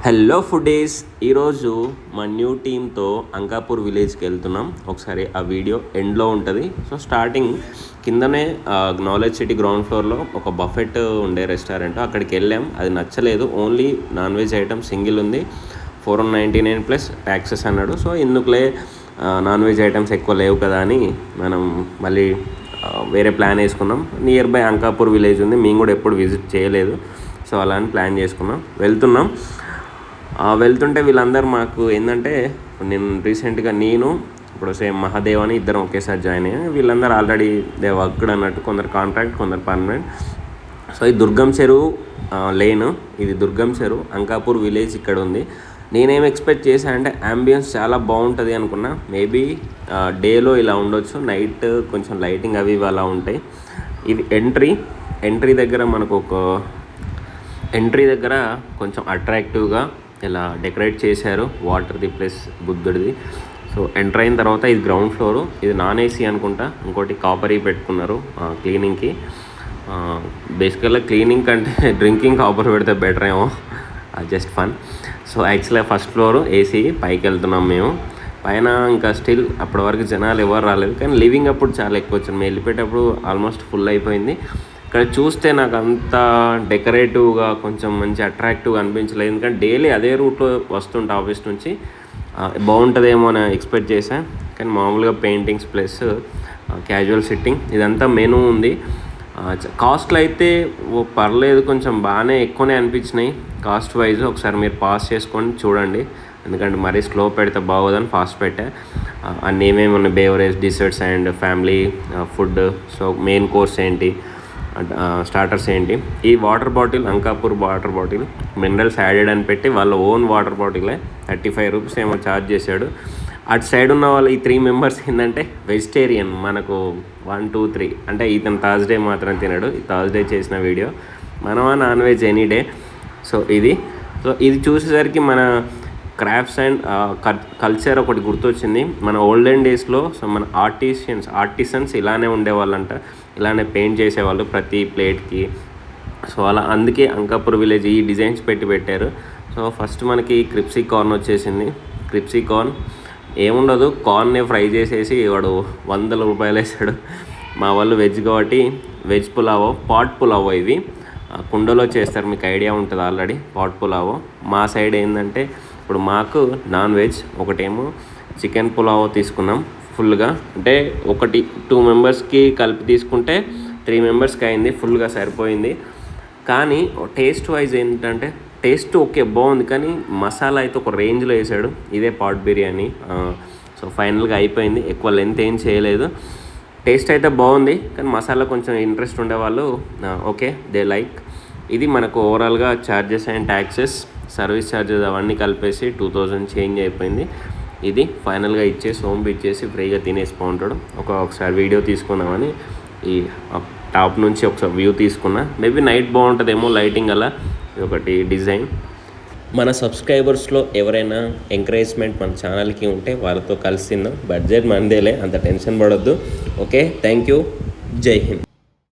Hello foodies, ఈరోజు మా new టీమ్తో Ankapur విలేజ్కి వెళ్తున్నాం. ఒకసారి ఆ వీడియో ఎండ్లో ఉంటుంది. సో స్టార్టింగ్ కిందనే నాలెడ్జ్ సిటీ గ్రౌండ్ ఫ్లోర్లో ఒక బఫెట్ ఉండే రెస్టారెంట్, అక్కడికి వెళ్ళాం. అది నచ్చలేదు, only non veg item single ఉంది, 499 ప్లస్ ట్యాక్సెస్ అన్నాడు. సో ఎందుకులే, నాన్ వెజ్ ఐటమ్స్ ఎక్కువ లేవు కదా అని మనం మళ్ళీ వేరే ప్లాన్ వేసుకున్నాం. నియర్ బై అంకాపూర్ విలేజ్ ఉంది, మేము కూడా ఎప్పుడు విజిట్ చేయలేదు. సో అలా అని ప్లాన్ చేసుకున్నాం, వెళ్తుంటే వీళ్ళందరూ మాకు ఏంటంటే, నేను రీసెంట్గా ఇప్పుడు సేమ్ మహాదేవ్ అని ఇద్దరం ఒకేసారి జాయిన్ అయ్యాను. వీళ్ళందరూ ఆల్రెడీ దే వర్క్డ్ అన్నట్టు, కొందరు కాంట్రాక్ట్, కొందరు పర్మనెంట్. సో ఈ దుర్గం చెరువు లేను, ఇది దుర్గం చెరువు, అంకాపూర్ విలేజ్ ఇక్కడ ఉంది. నేనేం ఎక్స్పెక్ట్ చేశాను అంటే అంబియన్స్ చాలా బాగుంటుంది అనుకున్నా. మేబీ డేలో ఇలా ఉండొచ్చు, నైట్ కొంచెం లైటింగ్ అవి అలా ఉంటాయి. ఇది ఎంట్రీ దగ్గర కొంచెం అట్రాక్టివ్గా ఇలా డెకరేట్ చేశారు, వాటర్ది ప్లస్ బుద్ధుడిది. సో ఎంటర్ అయిన తర్వాత ఇది గ్రౌండ్ ఫ్లోరు, ఇది నాన్ ఏసీ అనుకుంటా. ఇంకోటి కాపరీ పెట్టుకున్నారు క్లీనింగ్కి. బేసికల్గా క్లీనింగ్ కంటే డ్రింకింగ్ కాపర్ పెడితే బెటర్ ఏమో, జస్ట్ ఫన్. సో యాక్చువల్గా ఫస్ట్ ఫ్లోరు ఏసీ, పైకి వెళ్తున్నాం మేము. పైన ఇంకా స్టిల్ అప్పటి వరకు జనాలు ఎవరు రాలేదు, కానీ లివింగ్ అప్పుడు చాలా ఎక్కువ వచ్చింది. మేము వెళ్ళిపోయేటప్పుడు ఆల్మోస్ట్ ఫుల్ అయిపోయింది. ఇక్కడ చూస్తే నాకు అంత డెకరేటివ్గా కొంచెం మంచి అట్రాక్టివ్గా అనిపించలేదు, ఎందుకంటే డైలీ అదే రూట్లో వస్తుంటా ఆఫీస్ నుంచి. బాగుంటుందేమో అని ఎక్స్పెక్ట్ చేశాను, కానీ మామూలుగా పెయింటింగ్స్ ప్లస్ క్యాజువల్ సిట్టింగ్, ఇదంతా మెనూ ఉంది. కాస్ట్లు అయితే పర్లేదు, కొంచెం బాగానే ఎక్కువనే అనిపించినాయి కాస్ట్ వైజ్. ఒకసారి మీరు పాస్ చేసుకొని చూడండి, ఎందుకంటే మరీ స్లో పెడితే బాగోదని ఫాస్ట్ పెట్టా. అన్నీ ఏమేమి ఉన్నాయి, beverage, deserts and family food. So main course ఏంటి, స్టార్టర్స్ ఏంటి. ఈ water bottle, Ankapur water bottle minerals added అని పెట్టి వాళ్ళ ఓన్ వాటర్ బాటిలే 35 రూపీస్ ఏమో ఛార్జ్ చేశాడు. అటు సైడ్ ఉన్న వాళ్ళు ఈ 3 మెంబర్స్ ఏంటంటే వెజిటేరియన్. మనకు 1, 2, 3 అంటే ఇతను థర్స్డే మాత్రం తినడు, ఈ థర్స్డే చేసిన వీడియో. మనమా non veg any day. So ఇది చూసేసరికి మన క్రాఫ్ట్స్ అండ్ కల్చర్ ఒకటి గుర్తొచ్చింది. మన ఓల్డెన్ డేస్లో సో మన ఆర్టిసన్స్ ఇలానే ఉండేవాళ్ళంట, ఇలానే పెయింట్ చేసేవాళ్ళు ప్రతి ప్లేట్కి. సో అలా అందుకే అంకాపూర్ విలేజ్ ఈ డిజైన్స్ పెట్టారు. సో ఫస్ట్ మనకి క్రిప్సీ కార్న్ వచ్చేసింది. క్రిప్సీ కార్న్ ఏముండదు, కార్న్నే ఫ్రై చేసేసి వాడు 100 రూపాయలు వేసాడు. మా వాళ్ళు వెజ్ కాబట్టి వెజ్ పులావో, పాట్ పులావో, ఇవి కుండలో చేస్తారు, మీకు ఐడియా ఉంటుంది ఆల్రెడీ. పాట్ పులావో మా సైడ్ ఏంటంటే, ఇప్పుడు మాకు నాన్ వెజ్ ఒకటేమో చికెన్ పులావో తీసుకున్నాం ఫుల్గా, అంటే 2 మెంబర్స్కి కలిపి తీసుకుంటే 3 మెంబర్స్కి అయింది, ఫుల్గా సరిపోయింది. కానీ టేస్ట్ వైజ్ ఏంటంటే, టేస్ట్ ఓకే బాగుంది, కానీ మసాలా అయితే ఒక రేంజ్లో వేసాడు. ఇదే పాట్ బిర్యానీ. సో ఫైనల్గా అయిపోయింది, ఎక్కువ లెంత్ ఏం చేయలేదు. టేస్ట్ అయితే బాగుంది, కానీ మసాలా కొంచెం ఇంట్రెస్ట్ ఉండేవాళ్ళు ఓకే, దే లైక్. ఇది మనకు ఓవరాల్గా charges and taxes, service charges అవన్నీ కలిపేసి 2000 చేంజ్ అయిపోయింది. ఇది ఫైనల్గా హోమ్ ఇచ్చేసి ఫ్రీగా తినేసి బాగుంటాడు. ఒకసారి వీడియో తీసుకుందామని ఈ టాప్ నుంచి ఒకసారి వ్యూ తీసుకున్నా. మేబీ నైట్ బాగుంటుందేమో లైటింగ్ అలా. ఒకటి డిజైన్. మన సబ్స్క్రైబర్స్లో ఎవరైనా ఎంకరేజ్మెంట్ మన ఛానల్కి ఉంటే వాళ్ళతో కలిసి తిందాం. బడ్జెట్ మనదేలే, అంత టెన్షన్ పడొద్దు. ఓకే, థ్యాంక్ యూ, జై హింద్.